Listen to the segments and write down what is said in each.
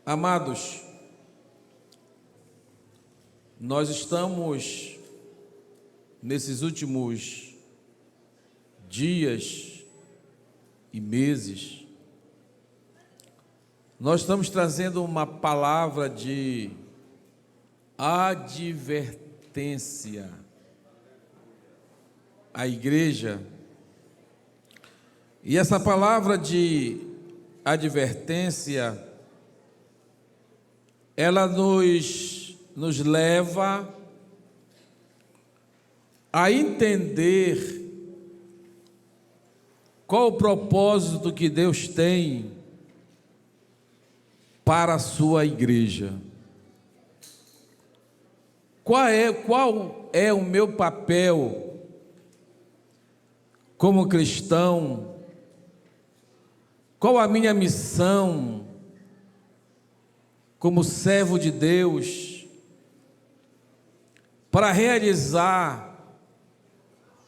Amados, nós estamos nesses últimos dias e meses, nós estamos trazendo uma palavra de advertência à igreja. E essa palavra de advertência, ela nos leva a entender qual o propósito que Deus tem para a sua igreja. Qual é o meu papel como cristão? Qual a minha missão como servo de Deus para realizar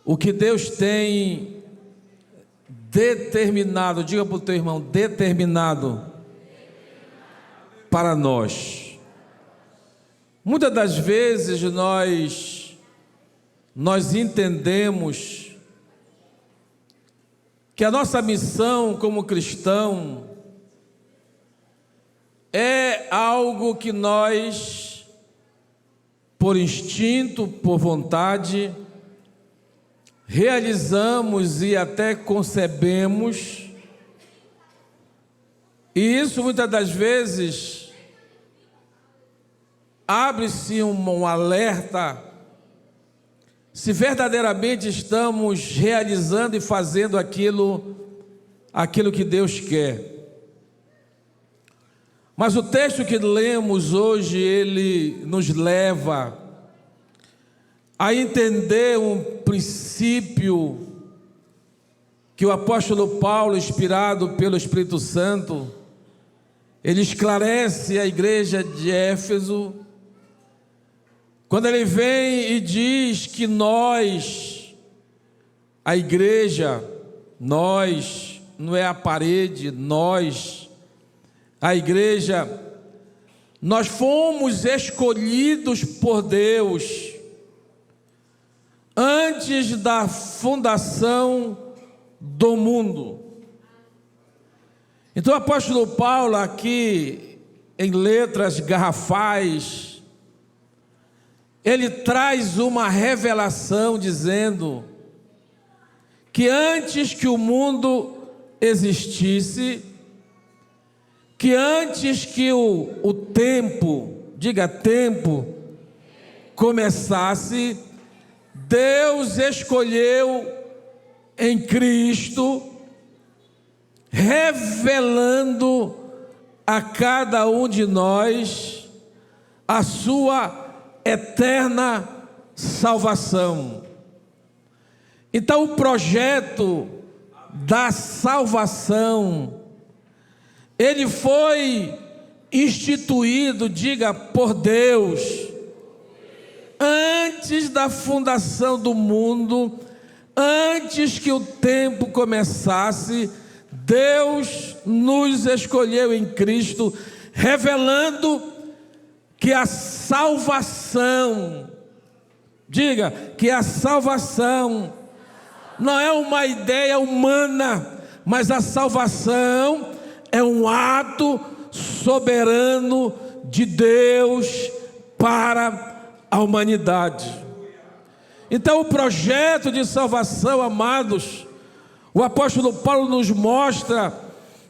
o que Deus tem determinado? Diga para o teu irmão, determinado para nós. Muitas das vezes nós entendemos que a nossa missão como cristão é algo que nós, por instinto, por vontade, realizamos e até concebemos, e isso muitas das vezes abre-se um alerta se verdadeiramente estamos realizando e fazendo aquilo que Deus quer. Mas o texto que lemos hoje, ele nos leva a entender um princípio que o apóstolo Paulo, inspirado pelo Espírito Santo, ele esclarece à igreja de Éfeso, quando ele vem e diz que nós, a igreja, nós, não é a parede, nós, a igreja, nós fomos escolhidos por Deus antes da fundação do mundo. Então o apóstolo Paulo aqui, em letras garrafais, ele traz uma revelação dizendo que antes que o mundo existisse, que antes que o tempo, diga tempo, começasse, Deus escolheu em Cristo, revelando a cada um de nós a sua eterna salvação. Então o projeto da salvação, ele foi instituído, diga, por Deus, antes da fundação do mundo, antes que o tempo começasse. Deus nos escolheu em Cristo, revelando que a salvação, diga, que a salvação não é uma ideia humana, mas a salvação é um ato soberano de Deus para a humanidade. Então o projeto de salvação, amados, o apóstolo Paulo nos mostra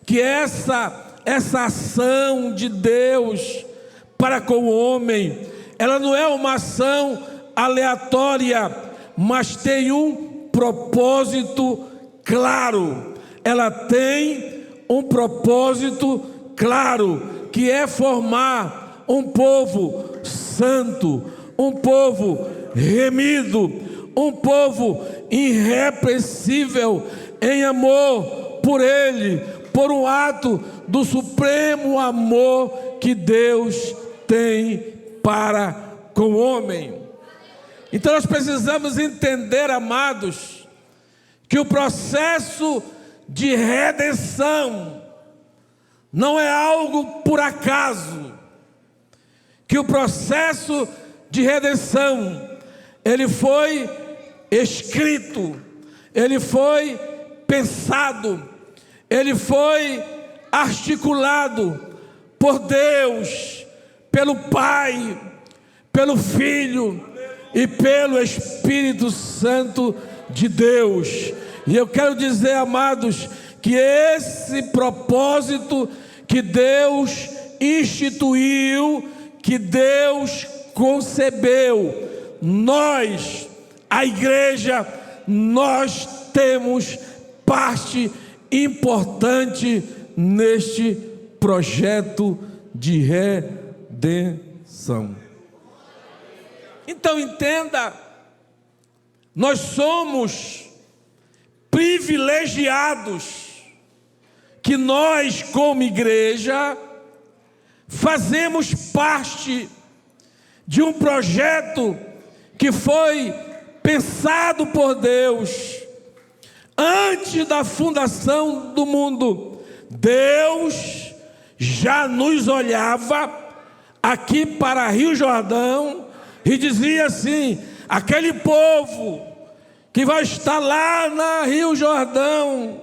que essa ação de Deus para com o homem, ela não é uma ação aleatória, mas tem um propósito claro. Ela tem um propósito claro, que é formar um povo santo, um povo remido, um povo irrepreensível em amor por Ele, por um ato do supremo amor que Deus tem para com o homem. Então nós precisamos entender, amados, que o processo de redenção Não é algo por acaso que o processo de redenção, ele foi escrito, ele foi pensado, ele foi articulado por Deus, pelo Pai, pelo Filho e pelo Espírito Santo de Deus. E eu quero dizer, amados, que esse propósito que Deus instituiu, que Deus concebeu, nós, a igreja, nós temos parte importante neste projeto de redenção. Então entenda, nós somos privilegiados, que nós como igreja fazemos parte de um projeto que foi pensado por Deus antes da fundação do mundo. Deus já nos olhava aqui para Rio Jordão e dizia assim: aquele povo que vai estar lá na Rio Jordão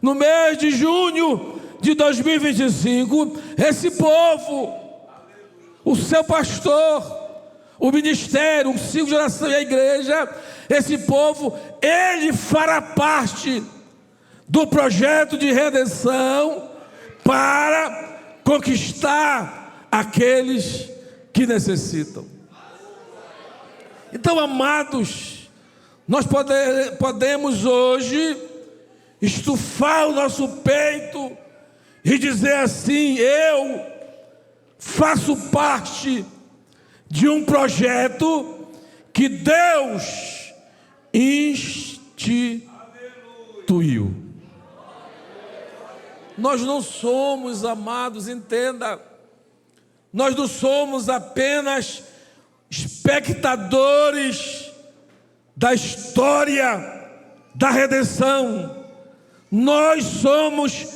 no mês de junho de 2025, esse povo, o seu pastor, o ministério, o ciclo de geração e a igreja, esse povo, ele fará parte do projeto de redenção para conquistar aqueles que necessitam. Então, amados, nós podemos hoje estufar o nosso peito e dizer assim: eu faço parte de um projeto que Deus instituiu. Nós não somos, amados, entenda, nós não somos apenas espectadores da história da redenção, nós somos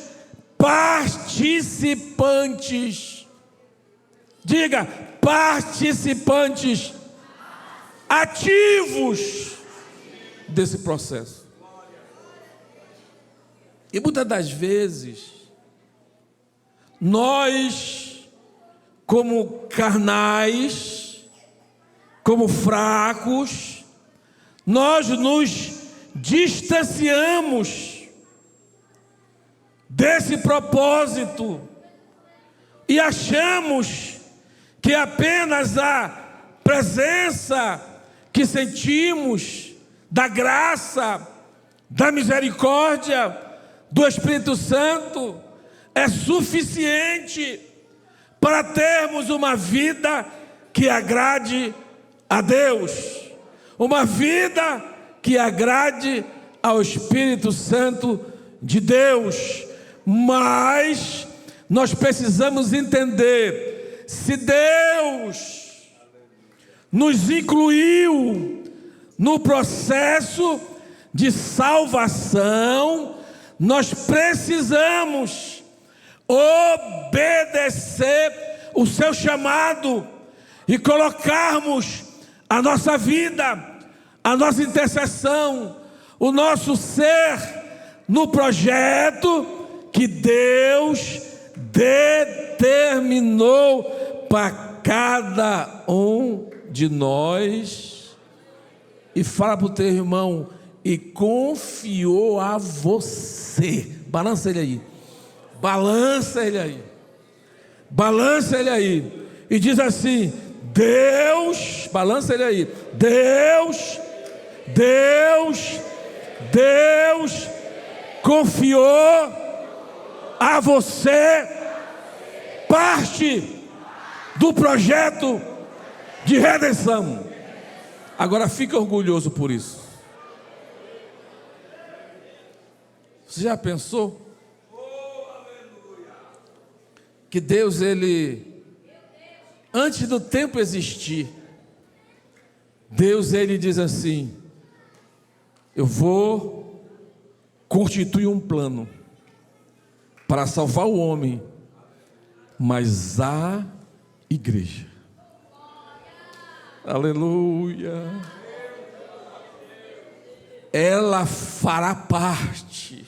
participantes. Diga, participantes ativos desse processo. E muitas das vezes nós, como carnais, como fracos, nós nos distanciamos desse propósito e achamos que apenas a presença que sentimos da graça, da misericórdia, do Espírito Santo é suficiente para termos uma vida que agrade a Deus, uma vida que agrade ao Espírito Santo de Deus. Mas nós precisamos entender: se Deus nos incluiu no processo de salvação, nós precisamos obedecer o seu chamado e colocarmos a nossa vida, a nossa intercessão, o nosso ser no projeto que Deus determinou para cada um de nós. E fala para o teu irmão: e confiou a você. Balança ele aí, balança ele aí, balança ele aí, e diz assim: Deus, balança ele aí, Deus confiou a você parte do projeto de redenção. Agora fique orgulhoso por isso. Você já pensou que Deus, ele, antes do tempo existir, Deus, ele diz assim: eu vou constituir um plano para salvar o homem mas a igreja. Aleluia. Ela fará parte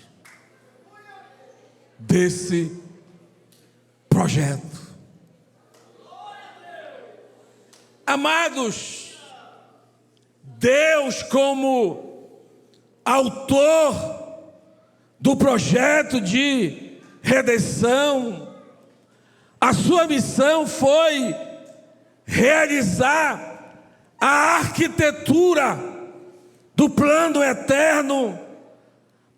desse projeto. Amados, Deus, como autor do projeto de redenção, a sua missão foi realizar a arquitetura do plano eterno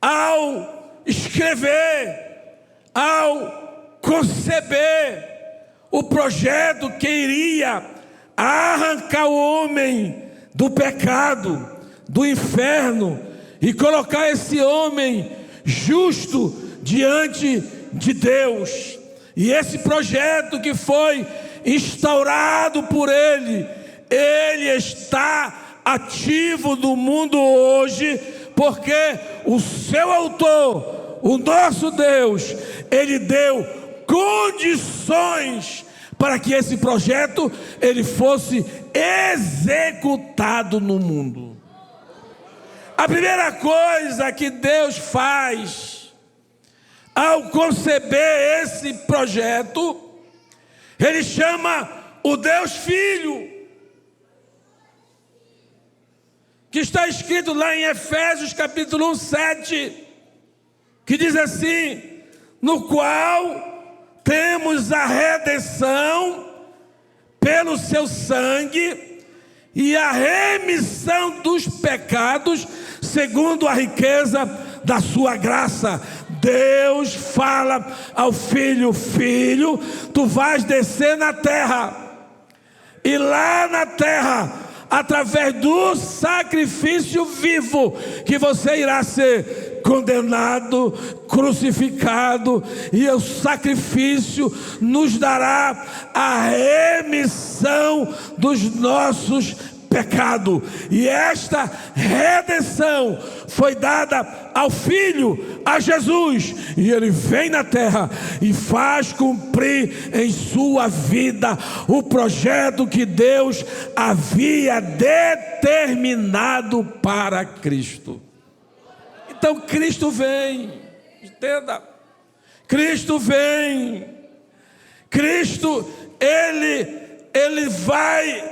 ao escrever, ao conceber o projeto que iria arrancar o homem do pecado, do inferno, e colocar esse homem justo diante de Deus. E esse projeto que foi instaurado por ele está ativo no mundo hoje, porque o seu autor, o nosso Deus, ele deu condições para que esse projeto ele fosse executado no mundo. A primeira coisa que Deus faz ao conceber esse projeto, ele chama o Deus Filho, que está escrito lá em Efésios capítulo 1, 7, que diz assim: no qual temos a redenção pelo seu sangue e a remissão dos pecados segundo a riqueza da sua graça. Deus fala ao filho: filho, tu vais descer na terra, e lá na terra, através do sacrifício vivo, que você irá ser condenado, crucificado, e o sacrifício nos dará a remissão dos nossos pecados. E esta redenção foi dada ao Filho, a Jesus, e ele vem na terra e faz cumprir em sua vida o projeto que Deus havia determinado para Cristo. Então Cristo vem, entenda, Cristo vem, Cristo ele vai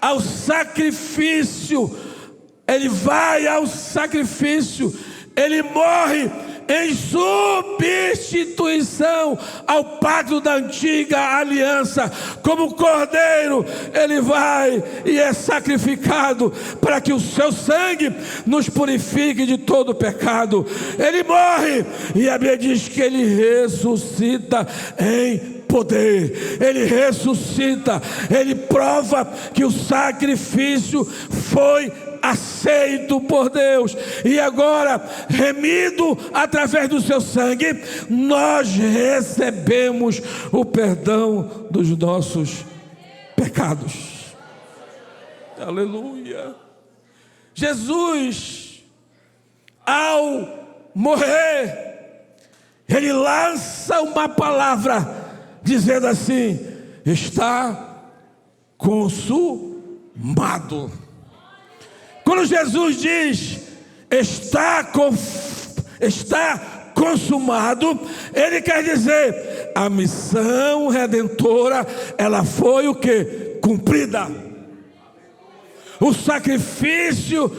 ao sacrifício, ele vai ao sacrifício, ele morre em substituição ao pacto da antiga aliança. Como cordeiro, ele vai e é sacrificado para que o seu sangue nos purifique de todo pecado. Ele morre e a Bíblia diz que ele ressuscita em poder, ele ressuscita, ele prova que o sacrifício foi aceito por Deus, e agora, remido através do seu sangue, nós recebemos o perdão dos nossos pecados. Aleluia. Jesus, ao morrer, ele lança uma palavra dizendo assim: está consumado. Quando Jesus diz está consumado, ele quer dizer a missão redentora, ela foi o que? Cumprida. O sacrifício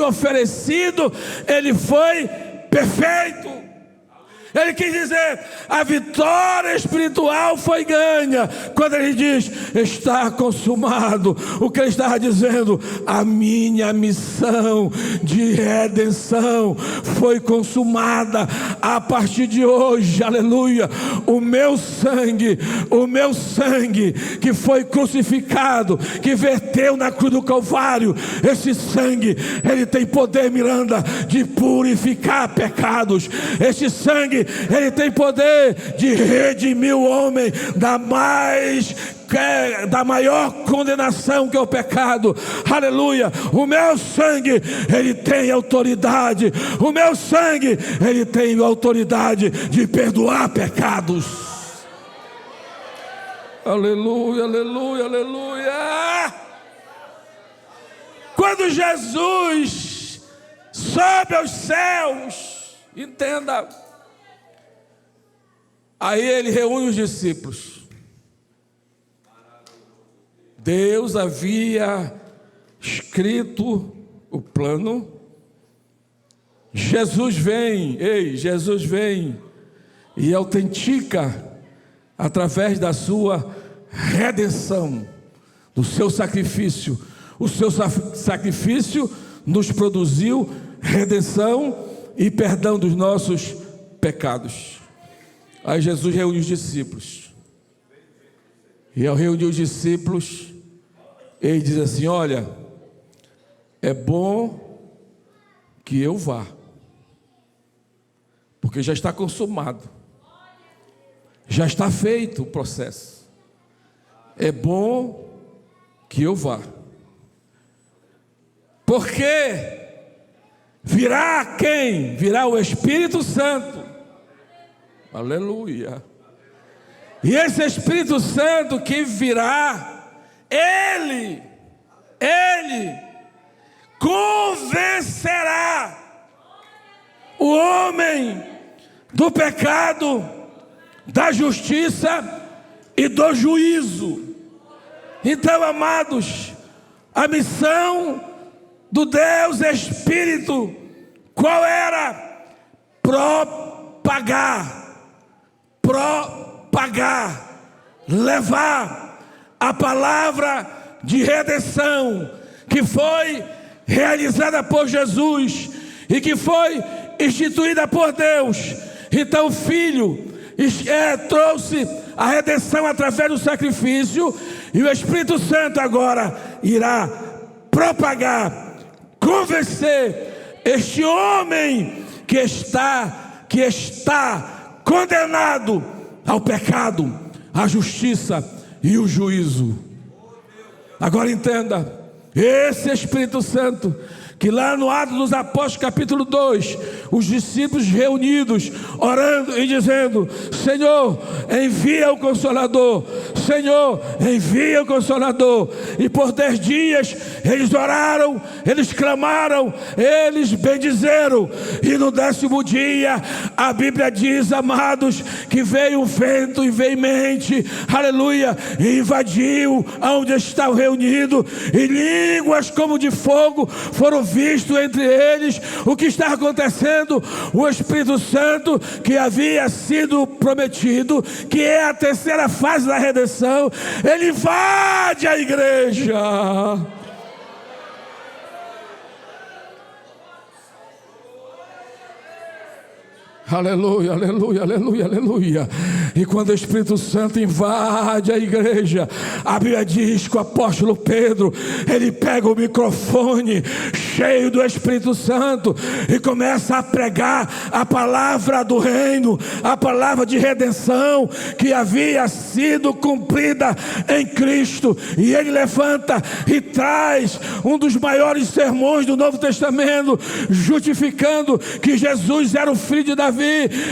oferecido, ele foi perfeito. Ele quis dizer, a vitória espiritual foi ganha. Quando ele diz, está consumado, o que ele estava dizendo? A minha missão de redenção foi consumada. A partir de hoje, aleluia, o meu sangue que foi crucificado, que verteu na cruz do Calvário, esse sangue, ele tem poder, Miranda, de purificar pecados. Esse sangue, ele tem poder de redimir o homem da maior condenação que é o pecado. Aleluia. O meu sangue, ele tem autoridade. O meu sangue, ele tem autoridade de perdoar pecados. Aleluia, aleluia, aleluia. Quando Jesus sobe aos céus, entenda, aí ele reúne os discípulos. Deus havia escrito o plano. Jesus vem e autentica através da sua redenção, do seu sacrifício. O seu sacrifício nos produziu redenção e perdão dos nossos pecados. Aí Jesus reúne os discípulos. E ao reunir os discípulos, ele diz assim: olha, é bom que eu vá, porque já está consumado, já está feito o processo. É bom que eu vá, porque virá quem? Virá o Espírito Santo. Aleluia. E esse Espírito Santo que virá, Ele convencerá o homem do pecado, da justiça e do juízo. Então, amados, a missão do Deus Espírito, qual era? Propagar, levar a palavra de redenção que foi realizada por Jesus e que foi instituída por Deus. Então o Filho trouxe a redenção através do sacrifício, e o Espírito Santo agora irá propagar, convencer este homem que está condenado ao pecado, à justiça e o juízo. Agora entenda, esse Espírito Santo, que lá no Atos dos Apóstolos capítulo 2, os discípulos reunidos, orando e dizendo: Senhor, envia o Consolador, Senhor, envia o Consolador. E por 10 dias eles oraram, eles clamaram, eles bendizeram. E no 10º dia, a Bíblia diz, amados, que veio um vento veemente, aleluia, e invadiu aonde estavam reunidos, e línguas como de fogo foram visto entre eles. O que está acontecendo? O Espírito Santo, que havia sido prometido, que é a terceira fase da redenção, ele invade a igreja. Aleluia, aleluia, aleluia, aleluia. E quando o Espírito Santo invade a igreja, a Bíblia diz que o apóstolo Pedro, ele pega o microfone cheio do Espírito Santo e começa a pregar a palavra do reino, a palavra de redenção que havia sido cumprida em Cristo. E ele levanta e traz um dos maiores sermões do Novo Testamento, justificando que Jesus era o filho de Davi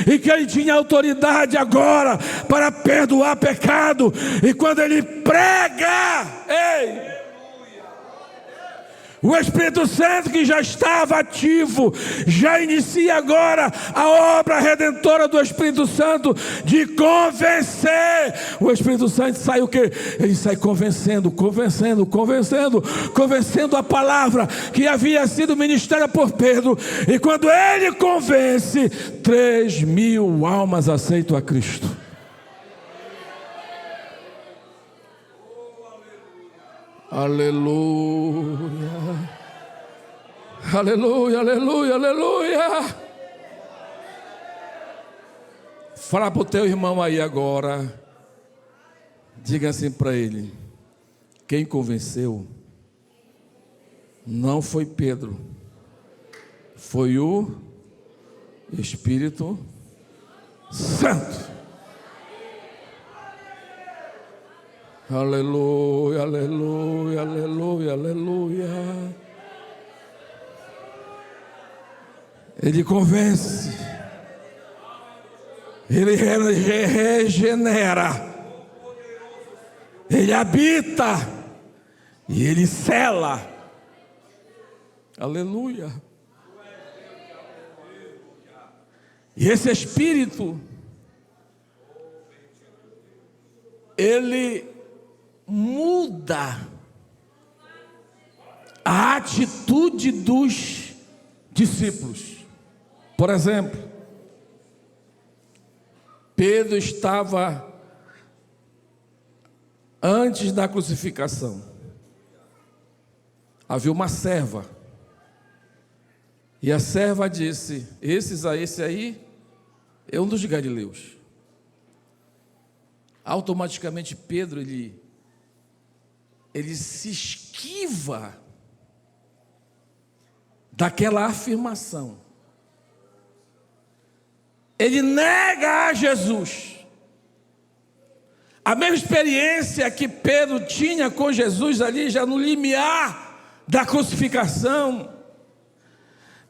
e que ele tinha autoridade agora para perdoar pecado. E quando ele prega, o Espírito Santo, que já estava ativo, já inicia agora a obra redentora do Espírito Santo de convencer. O Espírito Santo sai o quê? Ele sai convencendo a palavra que havia sido ministrada por Pedro. E quando ele convence, 3.000 almas aceitam a Cristo. Aleluia, aleluia, aleluia, aleluia. Fala para o teu irmão aí agora, diga assim para ele: quem convenceu não foi Pedro, foi o Espírito Santo. Aleluia, aleluia, aleluia, aleluia. Ele convence, ele regenera, ele habita e ele sela. Aleluia. E esse Espírito, ele muda a atitude dos discípulos. Por exemplo, Pedro estava antes da crucificação. Havia uma serva. E a serva disse: esse aí é um dos galileus. Automaticamente Pedro, ele se esquiva daquela afirmação. Ele nega a Jesus. A mesma experiência que Pedro tinha com Jesus ali, já no limiar da crucificação,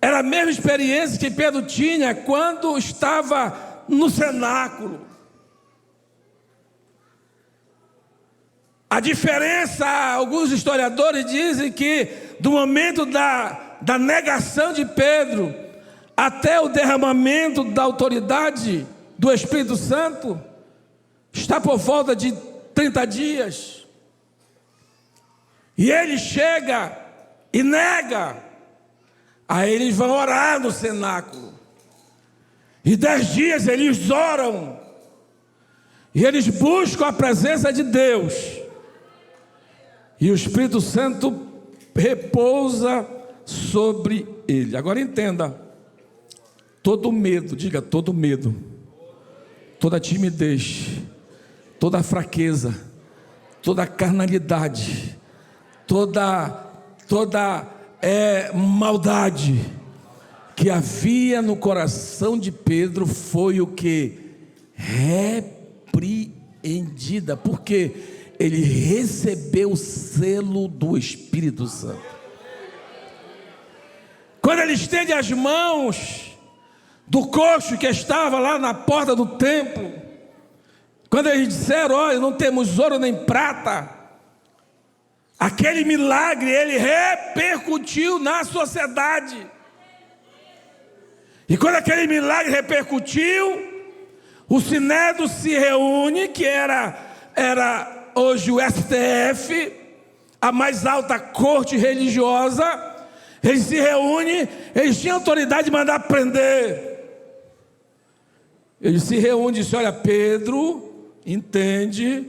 era a mesma experiência que Pedro tinha quando estava no cenáculo. A diferença, alguns historiadores dizem que do momento da negação de Pedro até o derramamento da autoridade do Espírito Santo, está por volta de 30 dias. E ele chega e nega. Aí eles vão orar no cenáculo. E 10 dias eles oram. E eles buscam a presença de Deus. E o Espírito Santo repousa sobre ele. Agora entenda. Todo medo, diga todo medo, toda timidez, toda fraqueza, toda carnalidade, toda maldade que havia no coração de Pedro foi o que? Repreendida, porque ele recebeu o selo do Espírito Santo. Quando ele estende as mãos do coxo que estava lá na porta do templo, quando eles disseram: olha, não temos ouro nem prata, aquele milagre, ele repercutiu na sociedade. E quando aquele milagre repercutiu, o Sinédrio se reúne, que era hoje o STF, a mais alta corte religiosa. Eles se reúnem, eles tinham autoridade de mandar prender. Eles se reúnem e dizem: olha, Pedro, entende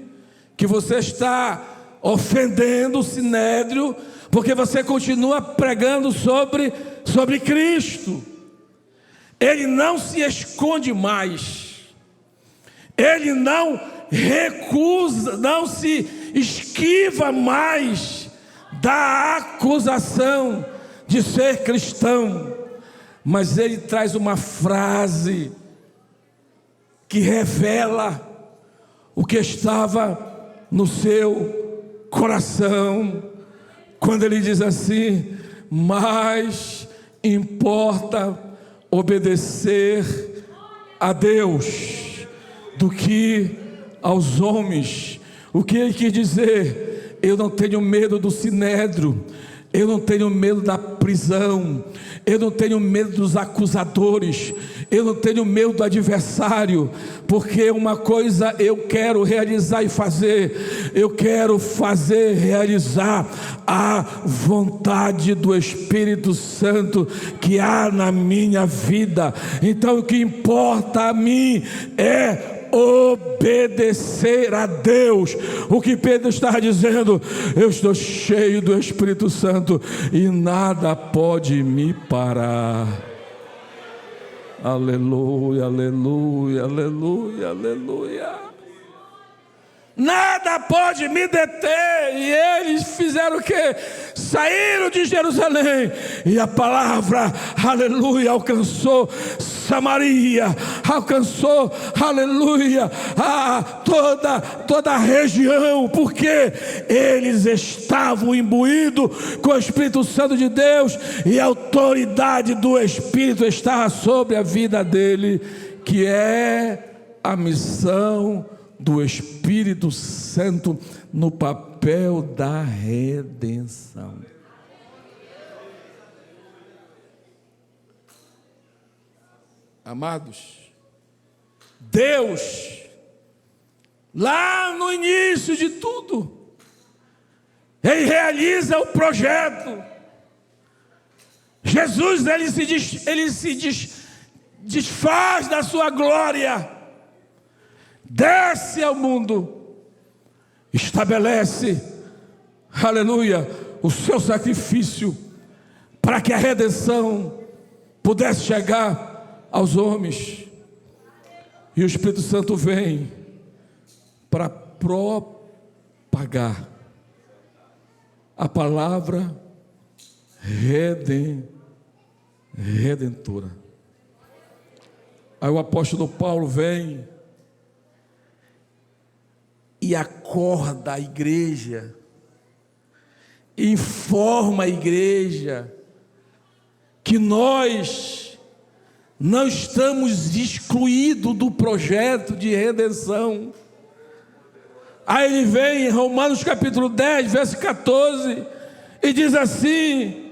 que você está ofendendo o Sinédrio, porque você continua pregando sobre Cristo. Ele não se esconde mais, ele não recusa, não se esquiva mais da acusação de ser cristão, mas ele traz uma frase que revela o que estava no seu coração, quando ele diz assim: mais importa obedecer a Deus do que aos homens. O que ele quis dizer? Eu não tenho medo do Sinédrio, eu não tenho medo da prisão, eu não tenho medo dos acusadores, eu não tenho medo do adversário, porque uma coisa eu quero realizar e fazer, eu quero realizar a vontade do Espírito Santo que há na minha vida. Então o que importa a mim é obedecer a Deus. O que Pedro está dizendo: eu estou cheio do Espírito Santo e nada pode me parar. Aleluia, aleluia, aleluia, aleluia. nada pode me deter. E eles fizeram o quê? Saíram de Jerusalém, e a palavra, aleluia, alcançou Samaria, alcançou, aleluia, toda a região, porque eles estavam imbuídos com o Espírito Santo de Deus, e a autoridade do Espírito estava sobre a vida dele, que é a missão do Espírito Santo no papel da redenção. Amados, Deus, lá no início de tudo, Ele realiza o projeto. Jesus, ele se desfaz da sua glória, desce ao mundo, estabelece, aleluia, o seu sacrifício, para que a redenção pudesse chegar aos homens. E o Espírito Santo vem para propagar a palavra redentora. Aí o apóstolo Paulo vem e acorda a igreja, informa a igreja que nós não estamos excluídos do projeto de redenção. Aí ele vem em Romanos capítulo 10, verso 14, e diz assim: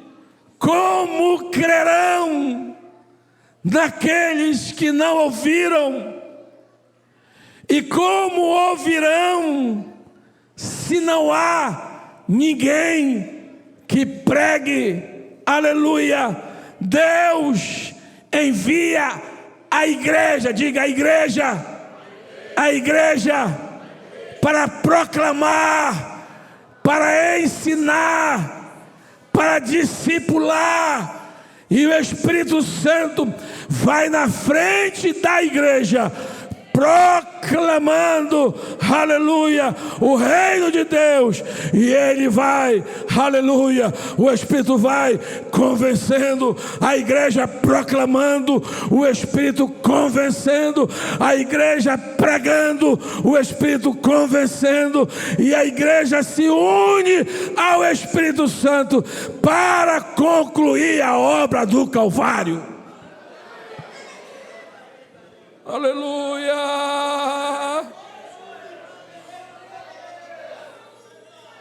como crerão naqueles que não ouviram? E como ouvirão se não há ninguém que pregue? Aleluia! Deus envia a igreja, diga a igreja, para proclamar, para ensinar, para discipular, e o Espírito Santo vai na frente da igreja, proclamando, aleluia, o reino de Deus, e ele vai, aleluia, o Espírito vai convencendo a igreja, proclamando, o Espírito convencendo, a igreja pregando, o Espírito convencendo, e a igreja se une ao Espírito Santo para concluir a obra do Calvário. Aleluia!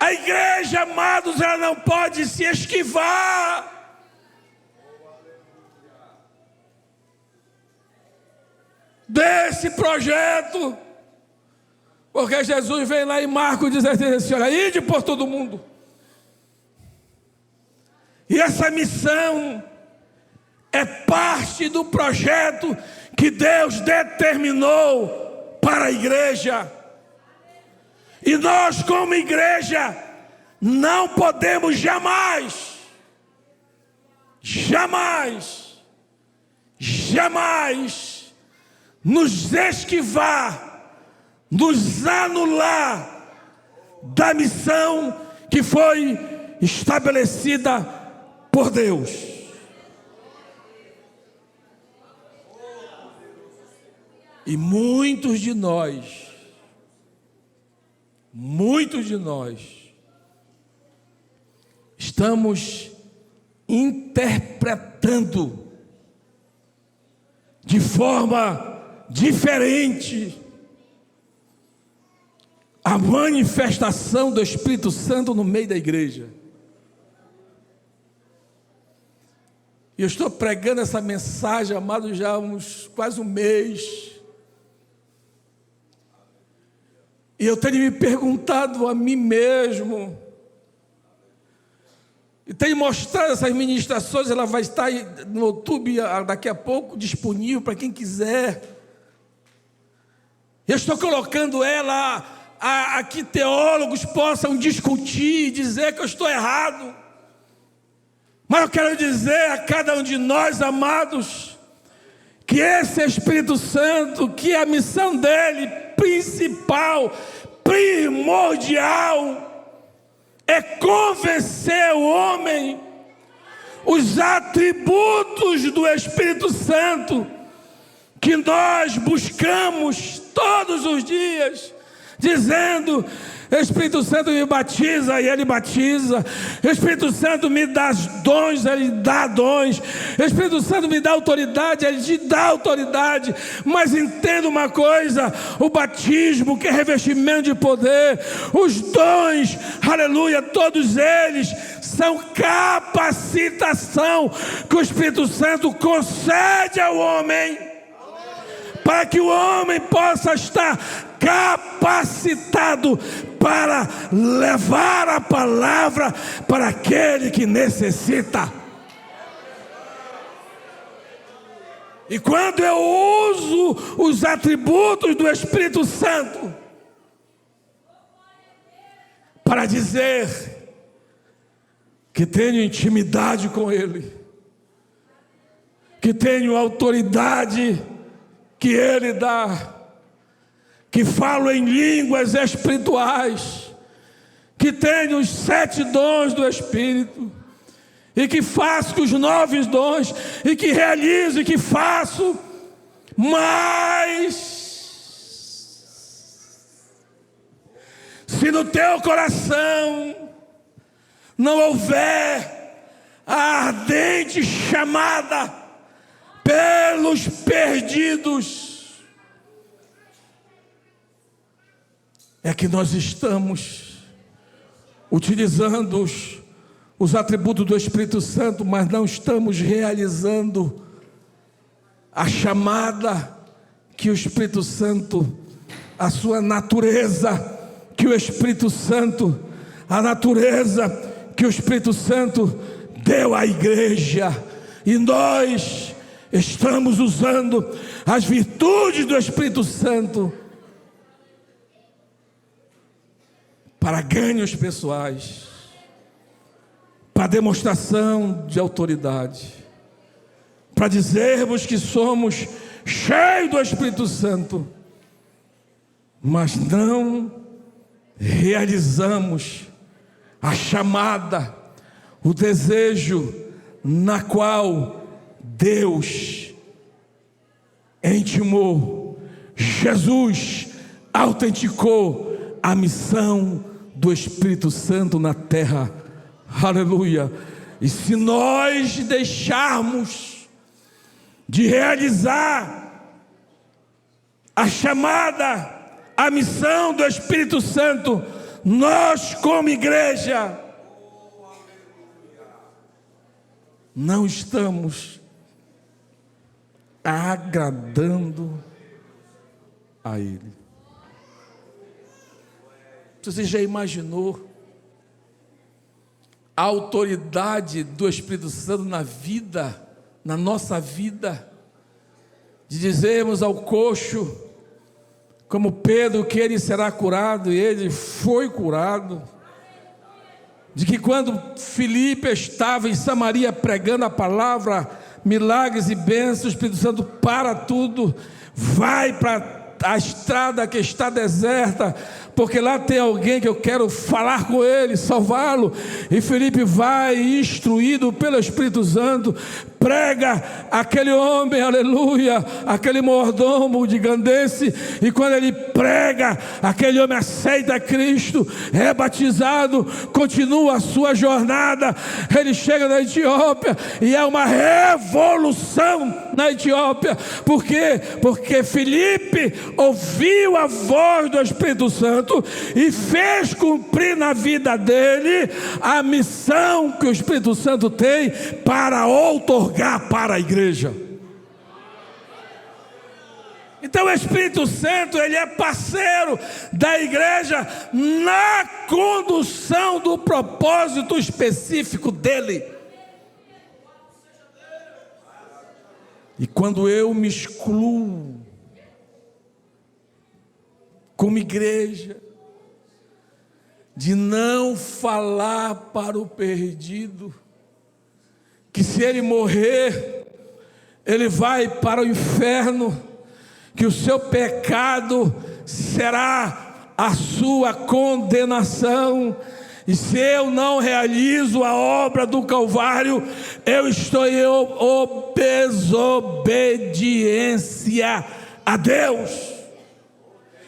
A igreja, amados, ela não pode se esquivar. Desse projeto, porque Jesus vem lá em Marcos 16 assim: olha, ide por todo mundo. E essa missão é parte do projeto que Deus determinou para a igreja. E nós, como igreja, não podemos jamais nos esquivar, nos anular da missão que foi estabelecida por Deus. E muitos de nós estamos interpretando de forma diferente a manifestação do Espírito Santo no meio da igreja. E eu estou pregando essa mensagem, amado, já há quase um mês. E eu tenho me perguntado a mim mesmo, e tenho mostrado essas ministrações, ela vai estar no YouTube daqui a pouco, disponível para quem quiser. Eu estou colocando ela a que teólogos possam discutir e dizer que eu estou errado. Mas eu quero dizer a cada um de nós, amados, que esse Espírito Santo, que a missão dele principal, primordial é convencer o homem os atributos do Espírito Santo que nós buscamos todos os dias, dizendo: Espírito Santo me batiza, e Ele batiza. Espírito Santo me dá dons, Ele dá dons. Espírito Santo me dá autoridade, Ele te dá autoridade. Mas entenda uma coisa: o batismo, que é revestimento de poder, os dons, aleluia, todos eles são capacitação que o Espírito Santo concede ao homem, para que o homem possa estar capacitado para levar a palavra para aquele que necessita. E quando eu uso os atributos do Espírito Santo para dizer que tenho intimidade com Ele, que tenho autoridade que Ele dá, que falo em línguas espirituais, que tenho os 7 dons do Espírito, e que faço com os 9 dons, e que realizo, e que faço, mas se no teu coração não houver a ardente chamada pelos perdidos, é que nós estamos utilizando os atributos do Espírito Santo, mas não estamos realizando a chamada que o Espírito Santo, a sua natureza, que o Espírito Santo, a natureza que o Espírito Santo deu à igreja. E nós estamos usando as virtudes do Espírito Santo para ganhos pessoais, para demonstração de autoridade, para dizermos que somos cheios do Espírito Santo, mas não realizamos a chamada, o desejo na qual Deus intimou, Jesus autenticou a missão do Espírito Santo na terra. Aleluia. E se nós deixarmos de realizar a chamada, a missão do Espírito Santo, nós como igreja não estamos agradando a Ele. Você já imaginou a autoridade do Espírito Santo na vida, na nossa vida, de dizermos ao coxo, como Pedro, que ele será curado, e ele foi curado? De que quando Filipe estava em Samaria pregando a palavra, milagres e bênçãos, o Espírito Santo para tudo, vai para a estrada que está deserta, porque lá tem alguém que eu quero falar com ele, salvá-lo. E Filipe vai, instruído pelo Espírito Santo, prega aquele homem, aleluia, aquele mordomo de Gandense, e quando ele prega, aquele homem aceita Cristo, é batizado, continua a sua jornada, ele chega na Etiópia, e é uma revolução na Etiópia. Por quê? Porque Filipe ouviu a voz do Espírito Santo e fez cumprir na vida dele a missão que o Espírito Santo tem para outorgar para a igreja. Então o Espírito Santo, ele é parceiro da igreja na condução do propósito específico dele. E quando eu me excluo como igreja de não falar para o perdido que se ele morrer, ele vai para o inferno, que o seu pecado será a sua condenação. E se eu não realizo a obra do Calvário, eu estou em desobediência a Deus,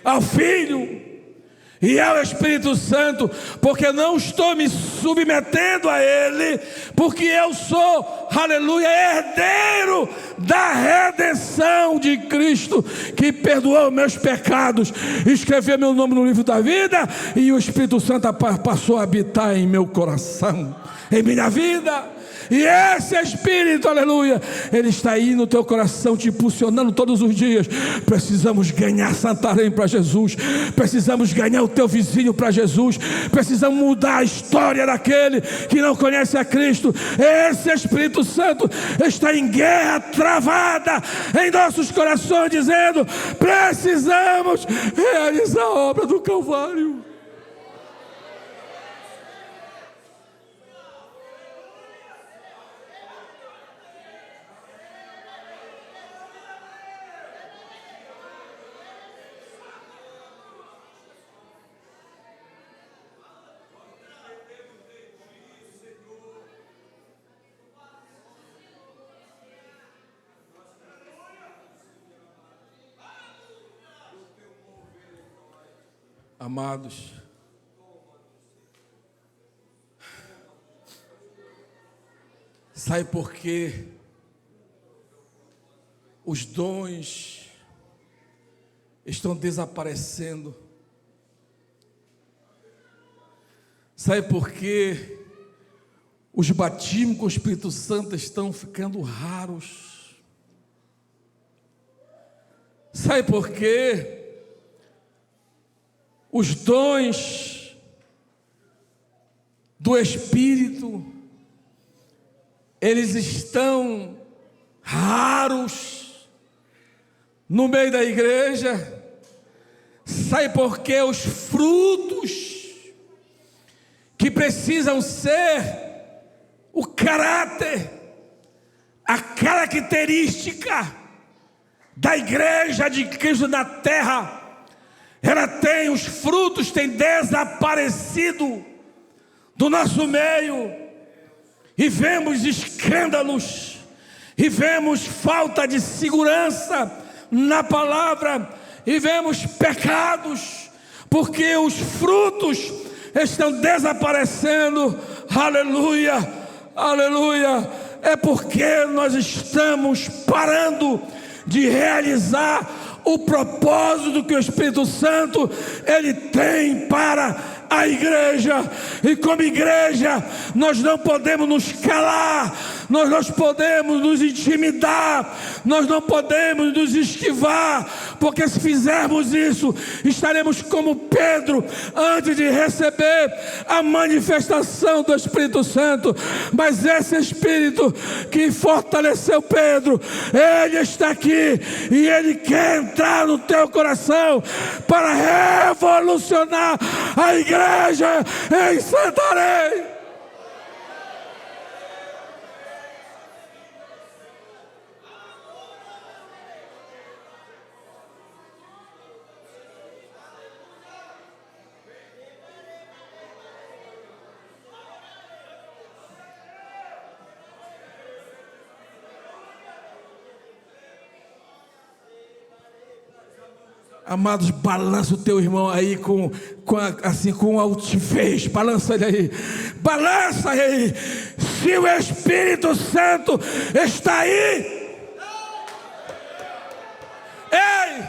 ao Filho e ao Espírito Santo, porque não estou me submetendo a Ele, porque eu sou, aleluia, herdeiro da redenção de Cristo, que perdoou meus pecados, escreveu meu nome no livro da vida, e o Espírito Santo passou a habitar em meu coração, em minha vida. E esse Espírito, aleluia, ele está aí no teu coração, te impulsionando todos os dias. Precisamos ganhar Santarém para Jesus, precisamos ganhar o teu vizinho para Jesus, precisamos mudar a história daquele que não conhece a Cristo. Esse Espírito Santo está em guerra travada em nossos corações, dizendo: precisamos realizar a obra do Calvário. Amados, sabe por que os dons estão desaparecendo? Sabe por que os batismos com o Espírito Santo estão ficando raros? Sabe por quê? Os dons do Espírito, eles estão raros no meio da igreja. Sabe por quê? Os frutos que precisam ser o caráter, a característica da igreja de Cristo na terra, os frutos têm desaparecido do nosso meio, e vemos escândalos, e vemos falta de segurança na palavra, e vemos pecados, porque os frutos estão desaparecendo. Aleluia, aleluia. É porque nós estamos parando de realizar o propósito que o Espírito Santo ele tem para a igreja. E como igreja nós não podemos nos calar, nós não podemos nos intimidar, nós não podemos nos esquivar, porque se fizermos isso, estaremos como Pedro antes de receber a manifestação do Espírito Santo. Mas esse Espírito que fortaleceu Pedro, ele está aqui, e ele quer entrar no teu coração para revolucionar a igreja em Santarém. Amados, balança o teu irmão aí com altivez, balança ele aí, balança ele aí. Se o Espírito Santo está aí, ei,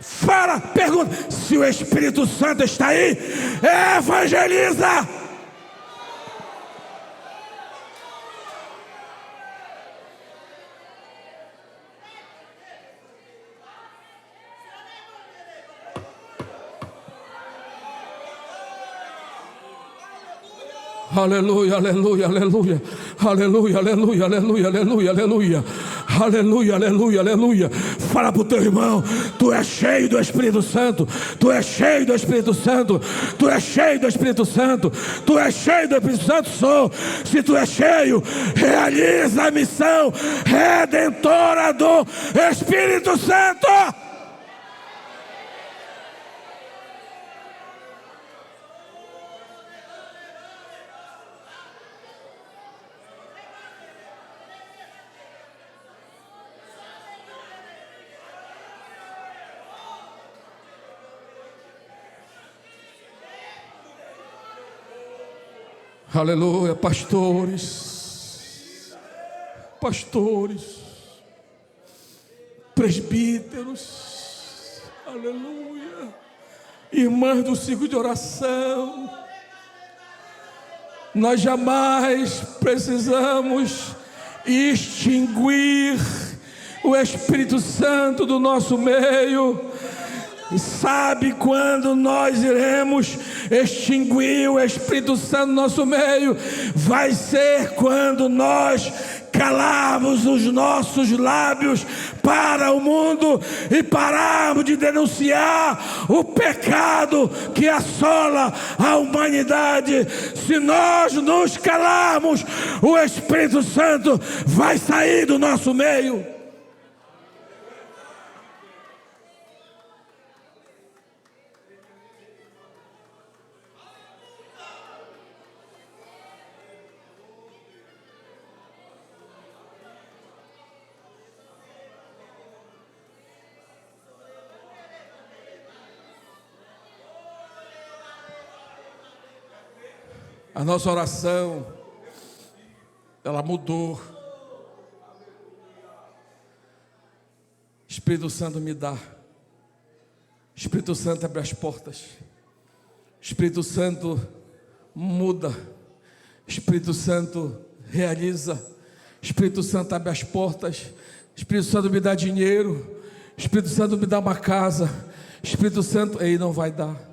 fala, pergunta, se o Espírito Santo está aí, evangeliza. Aleluia, aleluia, aleluia, aleluia, aleluia, aleluia, aleluia, aleluia, aleluia, aleluia, aleluia. Fala para o teu irmão: tu és cheio do Espírito Santo, tu és cheio do Espírito Santo, tu és cheio do Espírito Santo, tu és cheio do Espírito Santo. Sou. Se tu és cheio, realiza a missão redentora do Espírito Santo. Aleluia, pastores, presbíteros, aleluia, irmãs do ciclo de oração, nós jamais precisamos extinguir o Espírito Santo do nosso meio. Sabe quando nós iremos extinguir o Espírito Santo do nosso meio? Vai ser quando nós calarmos os nossos lábios para o mundo e pararmos de denunciar o pecado que assola a humanidade. Se nós nos calarmos, o Espírito Santo vai sair do nosso meio. A nossa oração, ela mudou. Espírito Santo me dá. Espírito Santo abre as portas. Espírito Santo muda. Espírito Santo realiza. Espírito Santo abre as portas. Espírito Santo me dá dinheiro. Espírito Santo me dá uma casa. Espírito Santo, ele não vai dar.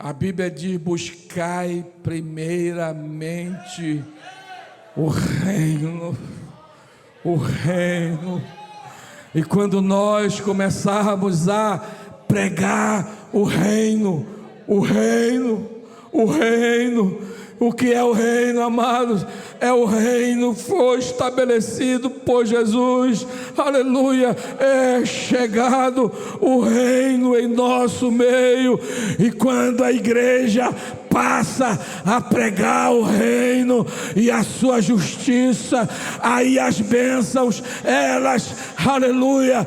A Bíblia diz: buscai primeiramente o reino. E quando nós começarmos a pregar o reino, o que é o reino, amados? É o reino que foi estabelecido por Jesus, aleluia. É chegado o reino em nosso meio, e quando a igreja passa a pregar o reino e a sua justiça, aí as bênçãos, elas, aleluia,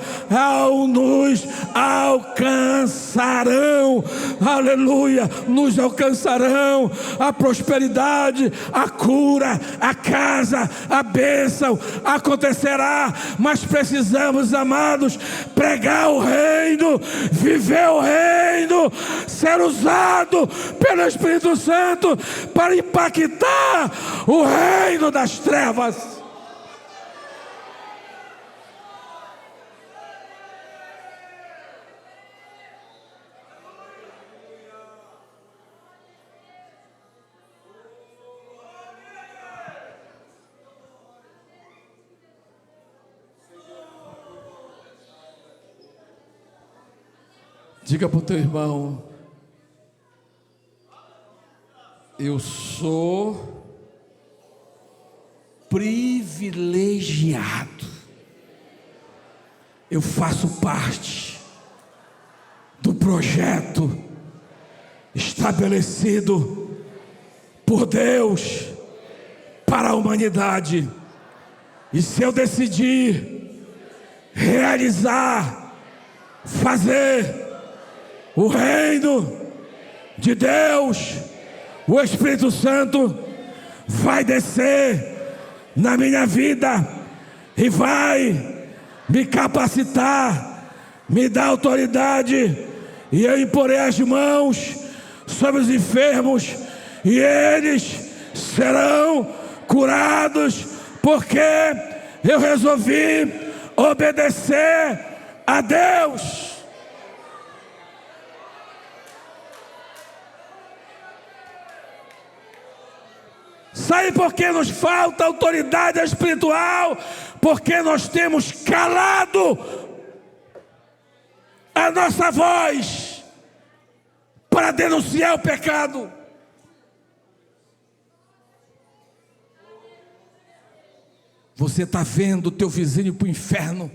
nos alcançarão, aleluia, nos alcançarão a prosperidade, a cura, a casa, a bênção acontecerá. Mas precisamos, amados, pregar o reino, viver o reino, ser usado pelo Espírito Santo para impactar o reino das trevas. Diga para o teu irmão: eu sou privilegiado. Eu faço parte do projeto estabelecido por Deus para a humanidade. E se eu decidir realizar, fazer o reino de Deus, o Espírito Santo vai descer na minha vida e vai me capacitar, me dar autoridade, e eu imporei as mãos sobre os enfermos e eles serão curados, porque eu resolvi obedecer a Deus. Sabe por que nos falta autoridade espiritual? Porque nós temos calado a nossa voz para denunciar o pecado. Você está vendo o teu vizinho para o inferno.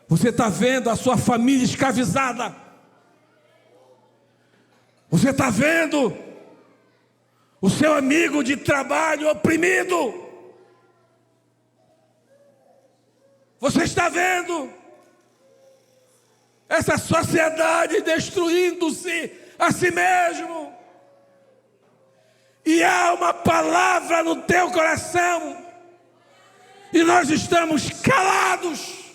Você está vendo a sua família escravizada. Você está vendo o seu amigo de trabalho oprimido. Você está vendo essa sociedade destruindo-se a si mesmo. E há uma palavra no teu coração, e nós estamos calados.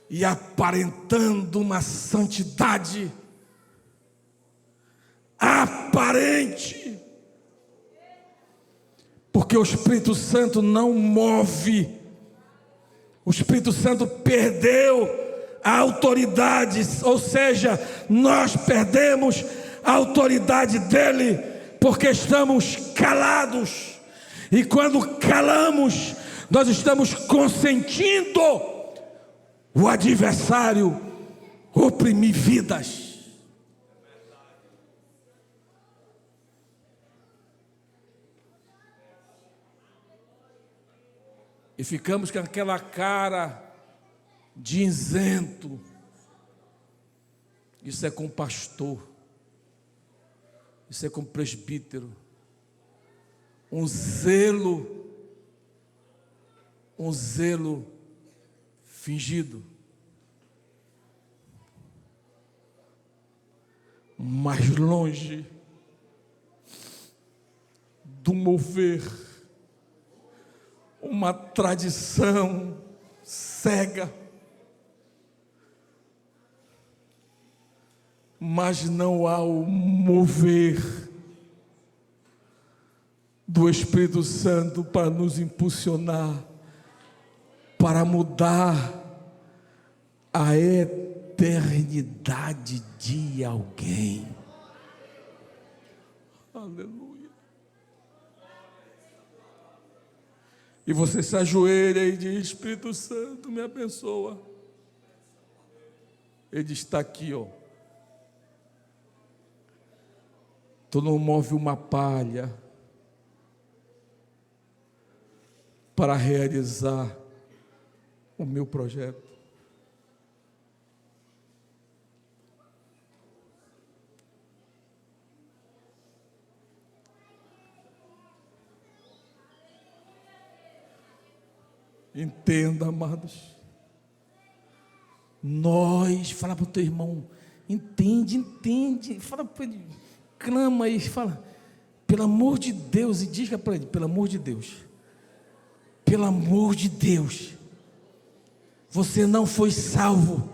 E aparentando uma santidade aparente, porque o Espírito Santo não move. O Espírito Santo perdeu a autoridade, ou seja, nós perdemos a autoridade dele, porque estamos calados. E quando calamos, nós estamos consentindo o adversário oprimir vidas. E ficamos com aquela cara de isento. Isso é com pastor, isso é com presbítero. Um zelo fingido. Mais longe do mover, uma tradição cega, mas não há o mover do Espírito Santo para nos impulsionar, para mudar a eternidade de alguém. Aleluia. E você se ajoelha e diz: Espírito Santo, me abençoa. Ele está aqui, ó. Tu não move uma palha para realizar o meu projeto. Entenda, amados. Fala para o teu irmão, entende. Fala para ele, clama e fala, pelo amor de Deus, e diga para ele, pelo amor de Deus, você não foi salvo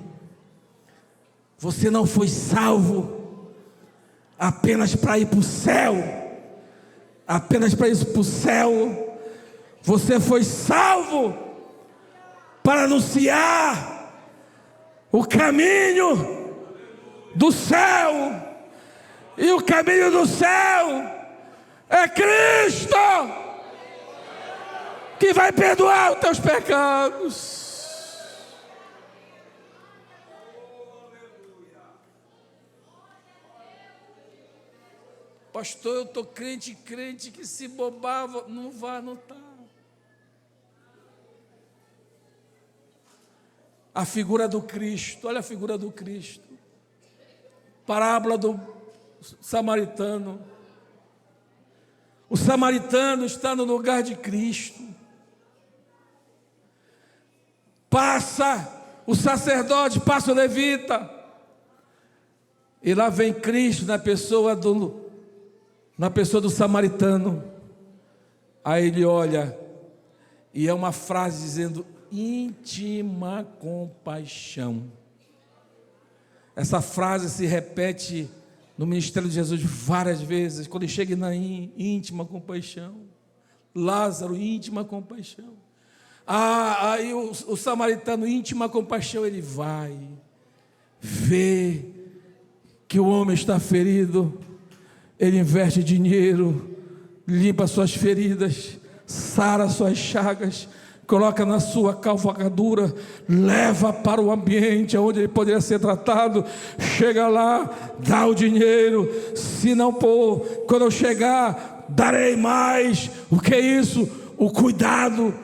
apenas para ir para o céu, você foi salvo para anunciar o caminho do céu, e o caminho do céu é Cristo, que vai perdoar os teus pecados. Pastor, eu estou crente que se bobava, não está. A figura do Cristo, olha a figura do Cristo. Parábola do samaritano. O samaritano está no lugar de Cristo. Passa o sacerdote, passa o levita. E lá vem Cristo na pessoa do samaritano. Aí ele olha, e é uma frase dizendo: íntima compaixão. Essa frase se repete no ministério de Jesus várias vezes. Quando ele chega na íntima compaixão, Lázaro, íntima compaixão. Aí o samaritano, íntima compaixão, ele vai, vê que o homem está ferido, ele investe dinheiro, limpa suas feridas, sara suas chagas, coloca na sua cavalgadura, leva para o ambiente onde ele poderia ser tratado, chega lá, dá o dinheiro, se não pôr, quando eu chegar, darei mais. O que é isso? O cuidado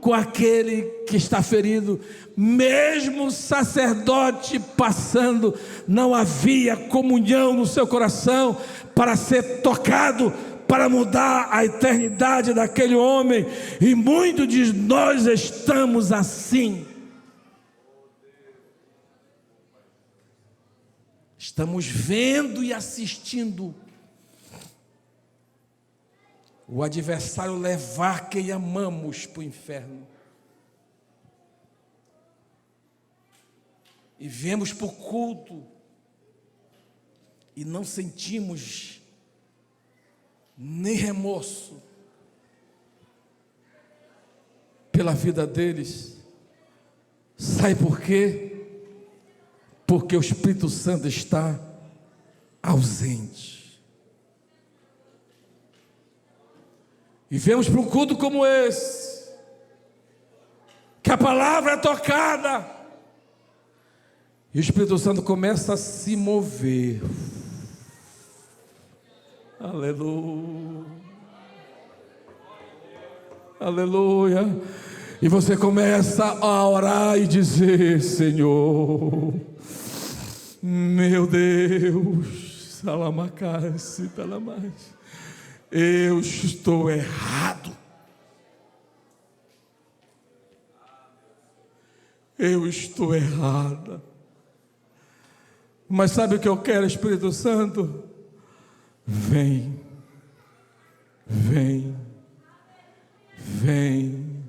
com aquele que está ferido. Mesmo o sacerdote passando, não havia comunhão no seu coração para ser tocado para mudar a eternidade daquele homem, e muitos de nós estamos assim. Estamos vendo e assistindo o adversário levar quem amamos para o inferno. E viemos para o culto e não sentimos nem remorso pela vida deles. Sabe por quê? Porque o Espírito Santo está ausente. E viemos para um culto como esse, que a palavra é tocada, e o Espírito Santo começa a se mover. Aleluia. Aleluia. E você começa a orar e dizer: Senhor, meu Deus, salamacase, talamais, eu estou errado. Eu estou errada. Mas sabe o que eu quero, Espírito Santo? Vem, vem, vem,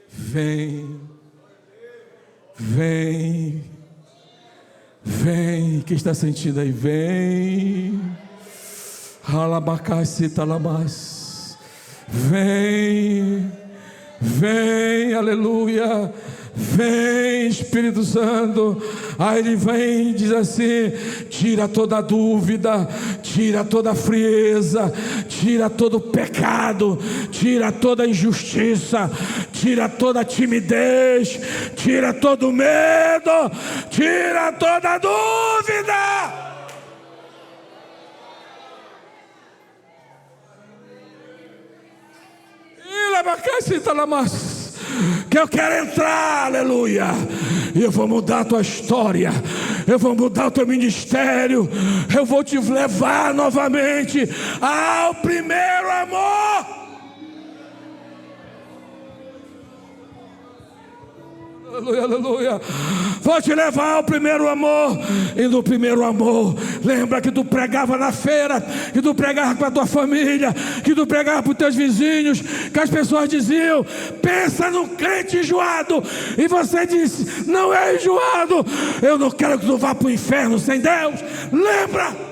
vem, vem, vem. Quem está sentindo aí? Vem. Vem, vem, aleluia. Vem, Espírito Santo. Aí ele vem e diz assim: tira toda dúvida, tira toda frieza, tira todo pecado, tira toda injustiça, tira toda timidez, tira todo medo, tira toda dúvida. Que eu quero entrar, aleluia, e eu vou mudar a tua história, eu vou mudar o teu ministério, eu vou te levar novamente ao primeiro amor. Aleluia, aleluia. Vou te levar ao primeiro amor. E no primeiro amor, lembra que tu pregava na feira, que tu pregava com a tua família, que tu pregava para os teus vizinhos, que as pessoas diziam: pensa no crente enjoado. E você disse: não é enjoado. Eu não quero que tu vá para o inferno sem Deus. Lembra?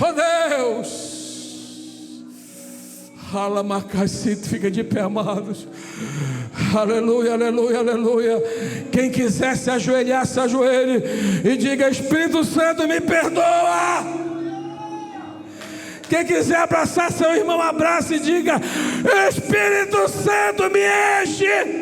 Oh Deus, Alamacacito, fica de pé, amados. Aleluia, aleluia, aleluia. Quem quiser se ajoelhar, se ajoelhe e diga: Espírito Santo, me perdoa. Quem quiser abraçar seu irmão, abraça e diga: Espírito Santo, me enche.